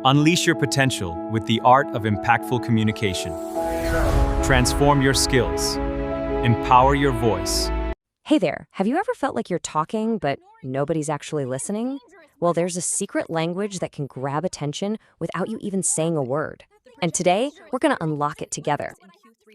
Unleash your potential with the art of impactful communication. Transform your skills. Empower your voice. Hey there, have you ever felt like you're talking, but nobody's actually listening? Well, there's a secret language that can grab attention without you even saying a word. And today, we're going to unlock it together.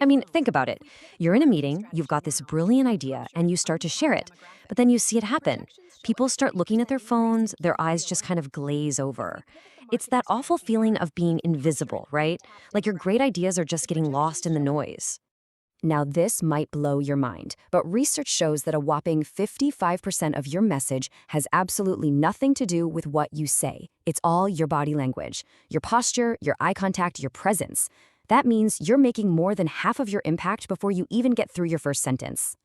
I mean, think about it. You're in a meeting, you've got this brilliant idea, and you start to share it. But then you see it happen. People start looking at their phones, their eyes just kind of glaze over. It's that awful feeling of being invisible, right? Like your great ideas are just getting lost in the noise. Now, this might blow your mind, but research shows that a whopping 55% of your message has absolutely nothing to do with what you say. It's all your body language, your posture, your eye contact, your presence. That means you're making more than half of your impact before you even get through your first sentence.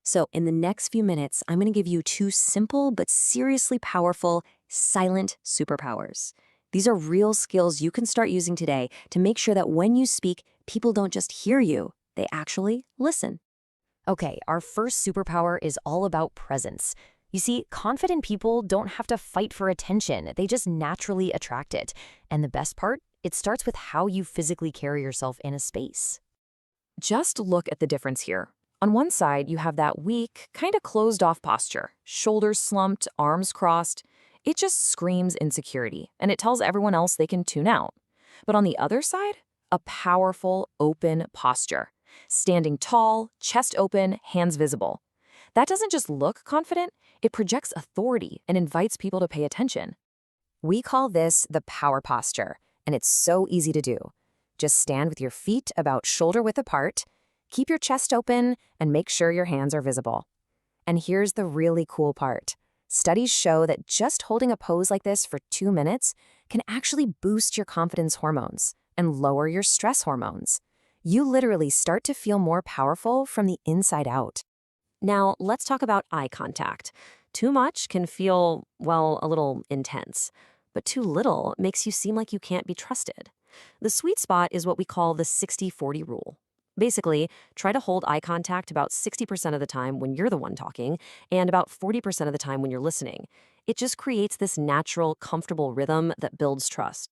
So, in the next few minutes, I'm going to give you two simple but seriously powerful silent superpowers. These are real skills you can start using today to make sure that when you speak, people don't just hear you, they actually listen. Okay, our first superpower is all about presence. You see, confident people don't have to fight for attention. They just naturally attract it. And the best part? It starts with how you physically carry yourself in a space. Just look at the difference here. On one side, you have that weak, kind of closed-off posture. Shoulders slumped, arms crossed. It just screams insecurity, and it tells everyone else they can tune out. But on the other side, a powerful, open posture. Standing tall, chest open, hands visible. That doesn't just look confident, it projects authority and invites people to pay attention. We call this the power posture, and it's so easy to do. Just stand with your feet about shoulder width apart, keep your chest open, and make sure your hands are visible. And here's the really cool part. Studies show that just holding a pose like this for 2 minutes can actually boost your confidence hormones and lower your stress hormones. You literally start to feel more powerful from the inside out. Now, let's talk about eye contact. Too much can feel, well, a little intense, but too little makes you seem like you can't be trusted. The sweet spot is what we call the 60-40 rule. Basically, try to hold eye contact about 60% of the time when you're the one talking and about 40% of the time when you're listening. It just creates this natural, comfortable rhythm that builds trust.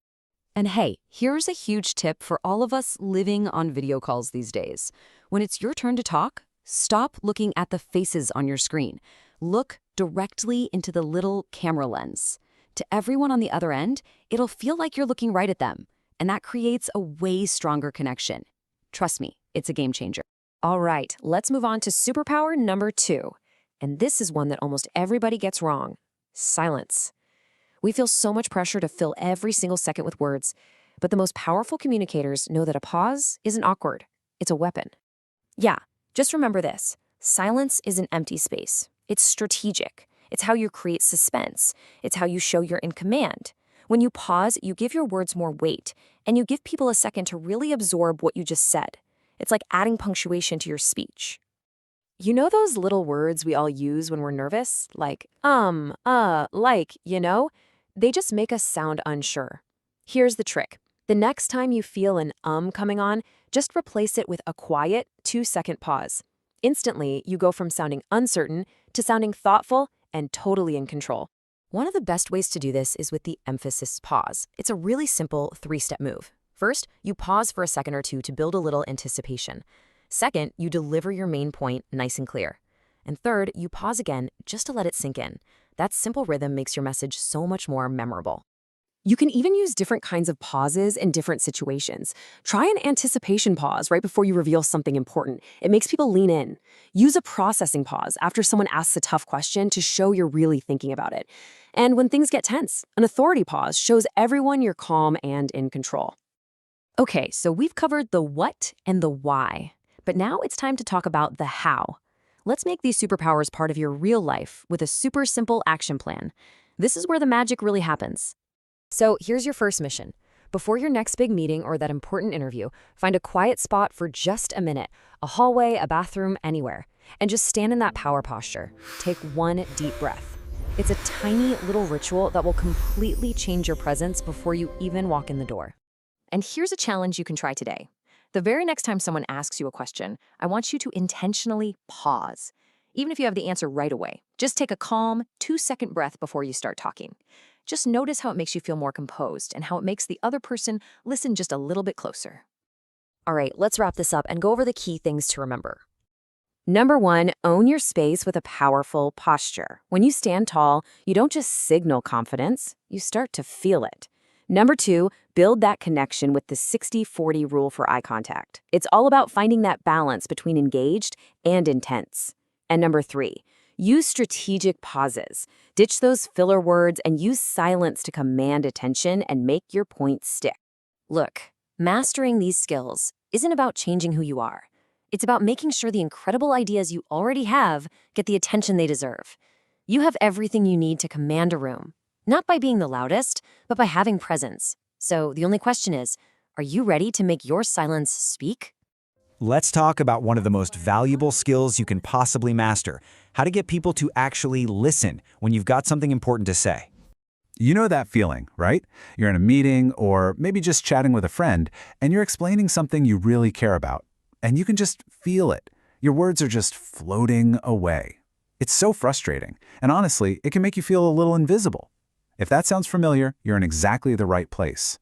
And hey, here's a huge tip for all of us living on video calls these days. When it's your turn to talk, stop looking at the faces on your screen. Look directly into the little camera lens. To everyone on the other end, it'll feel like you're looking right at them, and that creates a way stronger connection. Trust me, it's a game changer. All right, let's move on to superpower number 2. And this is one that almost everybody gets wrong. Silence. We feel so much pressure to fill every single second with words, but the most powerful communicators know that a pause isn't awkward. It's a weapon. Yeah, just remember this. Silence is an empty space. It's strategic. It's how you create suspense. It's how you show you're in command. When you pause, you give your words more weight, and you give people a second to really absorb what you just said. It's like adding punctuation to your speech. You know those little words we all use when we're nervous? Like, like, you know? They just make us sound unsure. Here's the trick. The next time you feel an coming on, just replace it with a quiet 2-second pause. Instantly, you go from sounding uncertain to sounding thoughtful and totally in control. One of the best ways to do this is with the emphasis pause. It's a really simple 3-step move. First, you pause for a second or two to build a little anticipation. Second, you deliver your main point nice and clear. And third, you pause again just to let it sink in. That simple rhythm makes your message so much more memorable. You can even use different kinds of pauses in different situations. Try an anticipation pause right before you reveal something important. It makes people lean in. Use a processing pause after someone asks a tough question to show you're really thinking about it. And when things get tense, an authority pause shows everyone you're calm and in control. Okay, so we've covered the what and the why. But now it's time to talk about the how. Let's make these superpowers part of your real life with a super simple action plan. This is where the magic really happens. So here's your first mission. Before your next big meeting or that important interview, find a quiet spot for just a minute, a hallway, a bathroom, anywhere, and just stand in that power posture. Take one deep breath. It's a tiny little ritual that will completely change your presence before you even walk in the door. And here's a challenge you can try today. The very next time someone asks you a question, I want you to intentionally pause. Even if you have the answer right away, just take a calm 2-second breath before you start talking. Just notice how it makes you feel more composed and how it makes the other person listen just a little bit closer. All right, let's wrap this up and go over the key things to remember. Number 1, own your space with a powerful posture. When you stand tall, you don't just signal confidence, you start to feel it. Number 2, build that connection with the 60-40 rule for eye contact. It's all about finding that balance between engaged and intense. And number 3, use strategic pauses. Ditch those filler words and use silence to command attention and make your point stick. Look, mastering these skills isn't about changing who you are. It's about making sure the incredible ideas you already have get the attention they deserve. You have everything you need to command a room, not by being the loudest, but by having presence. So the only question is, are you ready to make your silence speak? Let's talk about one of the most valuable skills you can possibly master: how to get people to actually listen when you've got something important to say. You know that feeling, right? You're in a meeting or maybe just chatting with a friend, and you're explaining something you really care about, and you can just feel it. Your words are just floating away. It's so frustrating, and honestly, it can make you feel a little invisible. If that sounds familiar, you're in exactly the right place.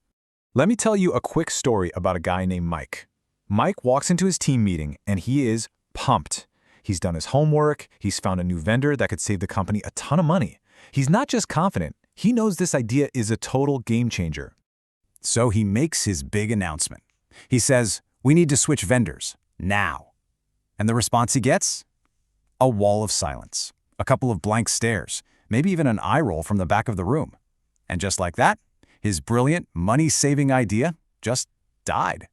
Let me tell you a quick story about a guy named Mike. Mike walks into his team meeting and he is pumped. He's done his homework, he's found a new vendor that could save the company a ton of money. He's not just confident, he knows this idea is a total game changer. So he makes his big announcement. He says, "We need to switch vendors, now." And the response he gets? A wall of silence, a couple of blank stares, maybe even an eye roll from the back of the room. And just like that, his brilliant, money-saving idea just died.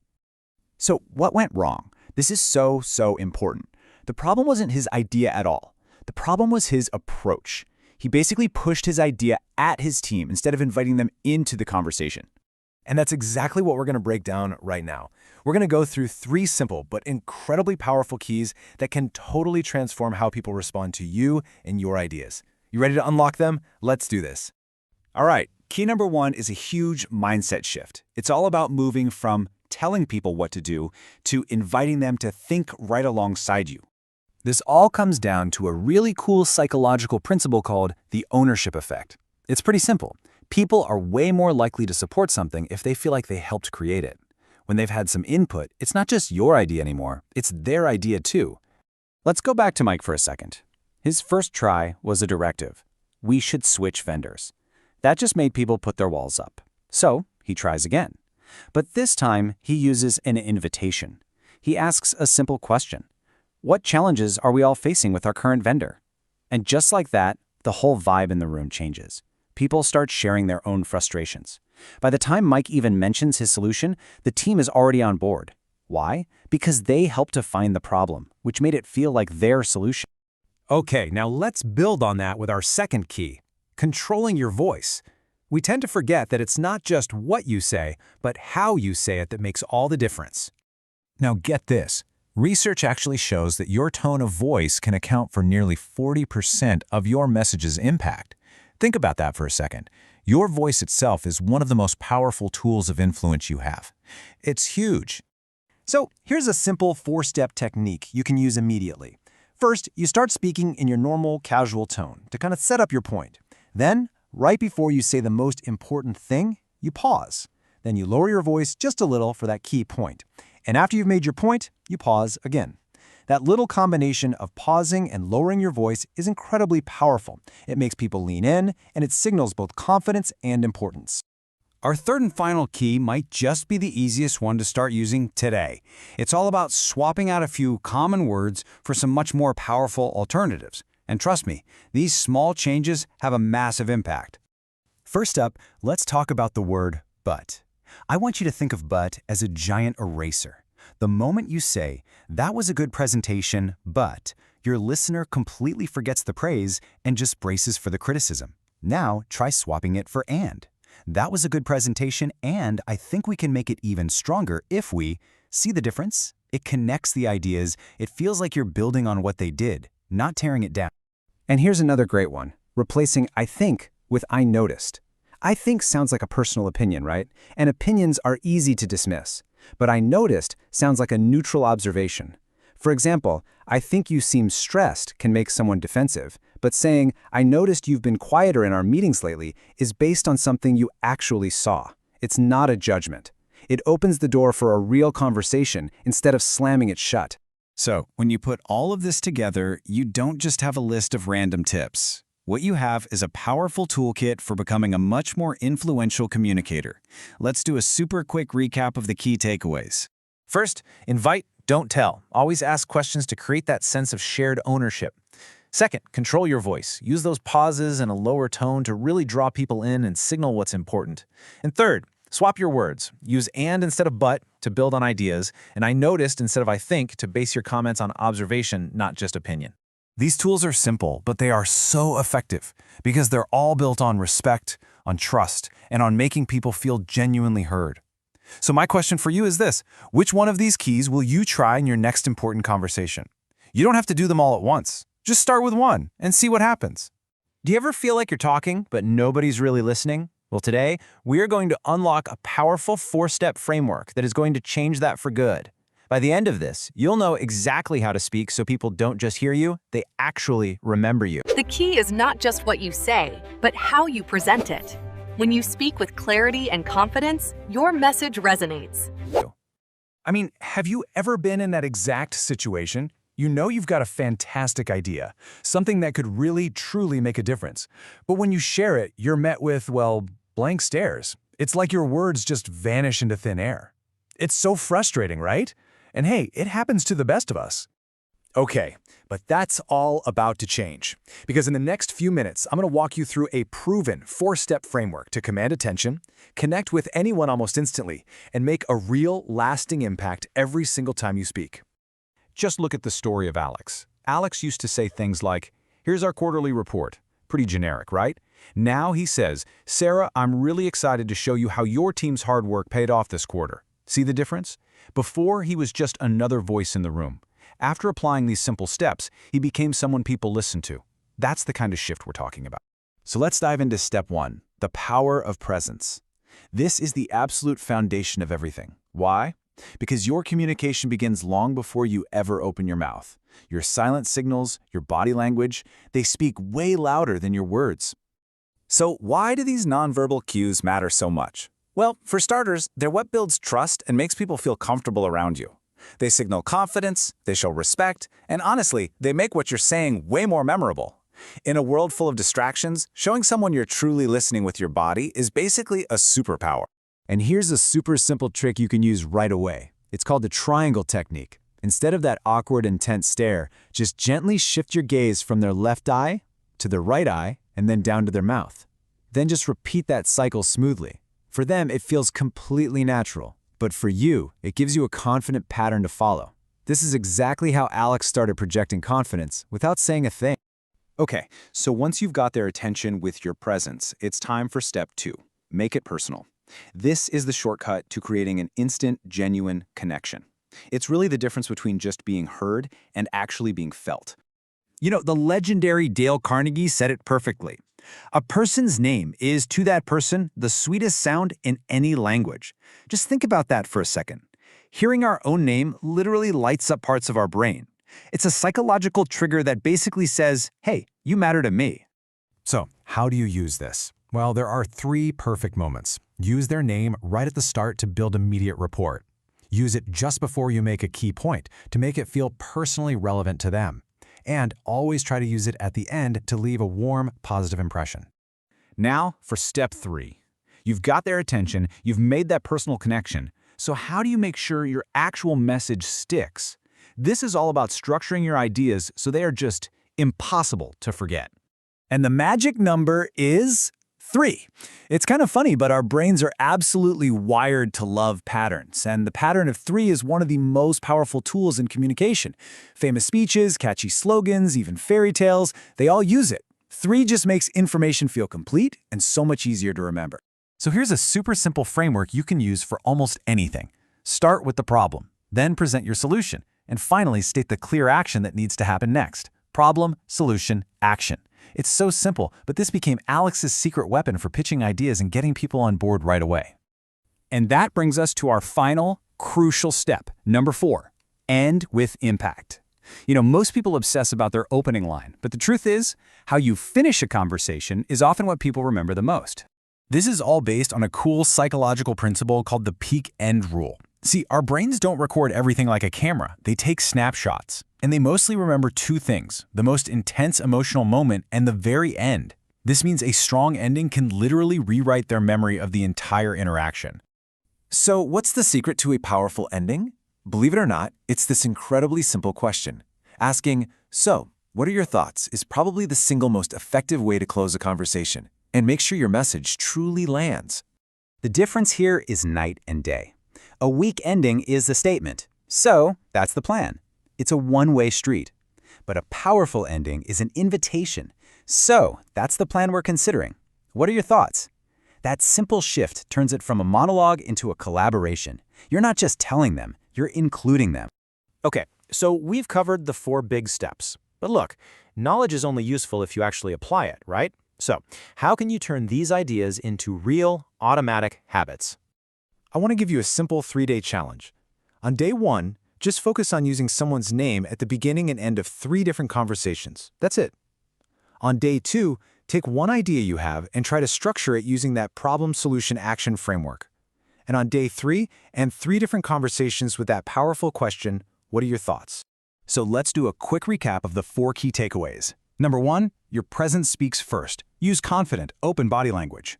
So what went wrong? This is so important. The problem wasn't his idea at all. The problem was his approach. He basically pushed his idea at his team instead of inviting them into the conversation. And that's exactly what we're going to break down right now. We're going to go through 3 simple but incredibly powerful keys that can totally transform how people respond to you and your ideas. You ready to unlock them? Let's do this. All right, key number 1 is a huge mindset shift. It's all about moving from telling people what to do to inviting them to think right alongside you. This all comes down to a really cool psychological principle called the ownership effect. It's pretty simple. People are way more likely to support something if they feel like they helped create it. When they've had some input, it's not just your idea anymore, it's their idea too. Let's go back to Mike for a second. His first try was a directive. We should switch vendors. That just made people put their walls up. So he tries again. But this time, he uses an invitation. He asks a simple question. What challenges are we all facing with our current vendor? And just like that, the whole vibe in the room changes. People start sharing their own frustrations. By the time Mike even mentions his solution, the team is already on board. Why? Because they helped to find the problem, which made it feel like their solution. Okay, now let's build on that with our second key, controlling your voice. We tend to forget that it's not just what you say, but how you say it that makes all the difference. Now get this. Research actually shows that your tone of voice can account for nearly 40% of your message's impact. Think about that for a second. Your voice itself is one of the most powerful tools of influence you have. It's huge. So here's a simple 4-step technique you can use immediately. First, you start speaking in your normal, casual tone to kind of set up your point. Then, right before you say the most important thing, you pause. Then you lower your voice just a little for that key point. And after you've made your point, you pause again. That little combination of pausing and lowering your voice is incredibly powerful. It makes people lean in, and it signals both confidence and importance. Our third and final key might just be the easiest one to start using today. It's all about swapping out a few common words for some much more powerful alternatives. And trust me, these small changes have a massive impact. First up, let's talk about the word but. I want you to think of but as a giant eraser. The moment you say, "That was a good presentation, but," your listener completely forgets the praise and just braces for the criticism. Now, try swapping it for "and." That was a good presentation, and I think we can make it even stronger if we see the difference. It connects the ideas. It feels like you're building on what they did, not tearing it down. And here's another great one, replacing "I think" with "I noticed." I think sounds like a personal opinion, right? And opinions are easy to dismiss. But "I noticed" sounds like a neutral observation. For example, "I think you seem stressed" can make someone defensive, but saying, "I noticed you've been quieter in our meetings lately" is based on something you actually saw. It's not a judgment. It opens the door for a real conversation instead of slamming it shut. So, when you put all of this together, you don't just have a list of random tips. What you have is a powerful toolkit for becoming a much more influential communicator. Let's do a super quick recap of the key takeaways. First, invite, don't tell. Always ask questions to create that sense of shared ownership. Second, control your voice. Use those pauses and a lower tone to really draw people in and signal what's important. And third, swap your words. Use "and" instead of "but" to build on ideas, and "I noticed" instead of "I think" to base your comments on observation, not just opinion. These tools are simple, but they are so effective because they're all built on respect, on trust, and on making people feel genuinely heard. So my question for you is this: which one of these keys will you try in your next important conversation? You don't have to do them all at once. Just start with one and see what happens. Do you ever feel like you're talking, but nobody's really listening? Well, today, we are going to unlock a powerful 4-step framework that is going to change that for good. By the end of this, you'll know exactly how to speak so people don't just hear you, they actually remember you. The key is not just what you say, but how you present it. When you speak with clarity and confidence, your message resonates. I mean, have you ever been in that exact situation? You know you've got a fantastic idea, something that could really, truly make a difference. But when you share it, you're met with, well, blank stares. It's like your words just vanish into thin air. It's so frustrating, right? And hey, it happens to the best of us. Okay, but that's all about to change. Because in the next few minutes, I'm going to walk you through a proven 4-step framework to command attention, connect with anyone almost instantly, and make a real, lasting impact every single time you speak. Just look at the story of Alex. Alex used to say things like, "Here's our quarterly report." Pretty generic, right? Now he says, "Sarah, I'm really excited to show you how your team's hard work paid off this quarter." See the difference? Before, he was just another voice in the room. After applying these simple steps, he became someone people listen to. That's the kind of shift we're talking about. So let's dive into step 1, the power of presence. This is the absolute foundation of everything. Why? Because your communication begins long before you ever open your mouth. Your silent signals, your body language, they speak way louder than your words. So why do these nonverbal cues matter so much? Well, for starters, they're what builds trust and makes people feel comfortable around you. They signal confidence, they show respect, and honestly, they make what you're saying way more memorable. In a world full of distractions, showing someone you're truly listening with your body is basically a superpower. And here's a super simple trick you can use right away. It's called the triangle technique. Instead of that awkward, intense stare, just gently shift your gaze from their left eye to their right eye and then down to their mouth. Then just repeat that cycle smoothly. For them, it feels completely natural. But for you, it gives you a confident pattern to follow. This is exactly how Alex started projecting confidence without saying a thing. Okay, so once you've got their attention with your presence, it's time for step 2. Make it personal. This is the shortcut to creating an instant, genuine connection. It's really the difference between just being heard and actually being felt. You know, the legendary Dale Carnegie said it perfectly. A person's name is, to that person, the sweetest sound in any language. Just think about that for a second. Hearing our own name literally lights up parts of our brain. It's a psychological trigger that basically says, hey, you matter to me. So, how do you use this? Well, there are 3 perfect moments. Use their name right at the start to build immediate rapport. Use it just before you make a key point to make it feel personally relevant to them. And always try to use it at the end to leave a warm, positive impression. Now for step 3. You've got their attention, you've made that personal connection. So how do you make sure your actual message sticks? This is all about structuring your ideas so they are just impossible to forget. And the magic number is 3. It's kind of funny, but our brains are absolutely wired to love patterns, and the pattern of 3 is one of the most powerful tools in communication. Famous speeches, catchy slogans, even fairy tales, they all use it. 3 just makes information feel complete and so much easier to remember. So here's a super simple framework you can use for almost anything. Start with the problem, then present your solution, and finally state the clear action that needs to happen next. Problem, solution, action. It's so simple, but this became Alex's secret weapon for pitching ideas and getting people on board right away. And that brings us to our final, crucial step, number 4. End with impact. Most people obsess about their opening line, but the truth is, how you finish a conversation is often what people remember the most. This is all based on a cool psychological principle called the peak end rule. See, our brains don't record everything like a camera. They take snapshots, and they mostly remember two things: the most intense emotional moment and the very end. This means a strong ending can literally rewrite their memory of the entire interaction. So, what's the secret to a powerful ending? Believe it or not, it's this incredibly simple question. Asking, "So, what are your thoughts?" is probably the single most effective way to close a conversation and make sure your message truly lands. The difference here is night and day. A weak ending is the statement. So, that's the plan. It's a one-way street. But a powerful ending is an invitation. So, that's the plan we're considering. What are your thoughts? That simple shift turns it from a monologue into a collaboration. You're not just telling them, you're including them. Okay, so we've covered the 4 big steps. But look, knowledge is only useful if you actually apply it, right? So, how can you turn these ideas into real, automatic habits? I want to give you a simple 3-day challenge. On day 1, just focus on using someone's name at the beginning and end of 3 different conversations. That's it. On day 2, take one idea you have and try to structure it using that problem-solution-action framework. And on day 3, end 3 different conversations with that powerful question, what are your thoughts? So let's do a quick recap of the 4 key takeaways. Number 1, your presence speaks first. Use confident, open body language.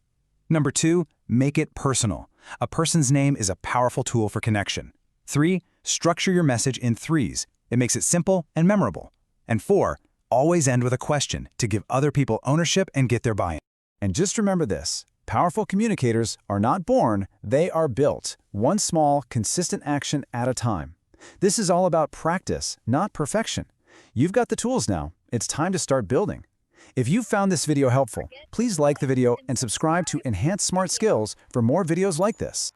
Number 2, make it personal. A person's name is a powerful tool for connection. 3, structure your message in 3s. It makes it simple and memorable. And 4, always end with a question to give other people ownership and get their buy-in. And just remember this, powerful communicators are not born, they are built, one small, consistent action at a time. This is all about practice, not perfection. You've got the tools now. It's time to start building. If you found this video helpful, please like the video and subscribe to Enhance Smart Skills for more videos like this.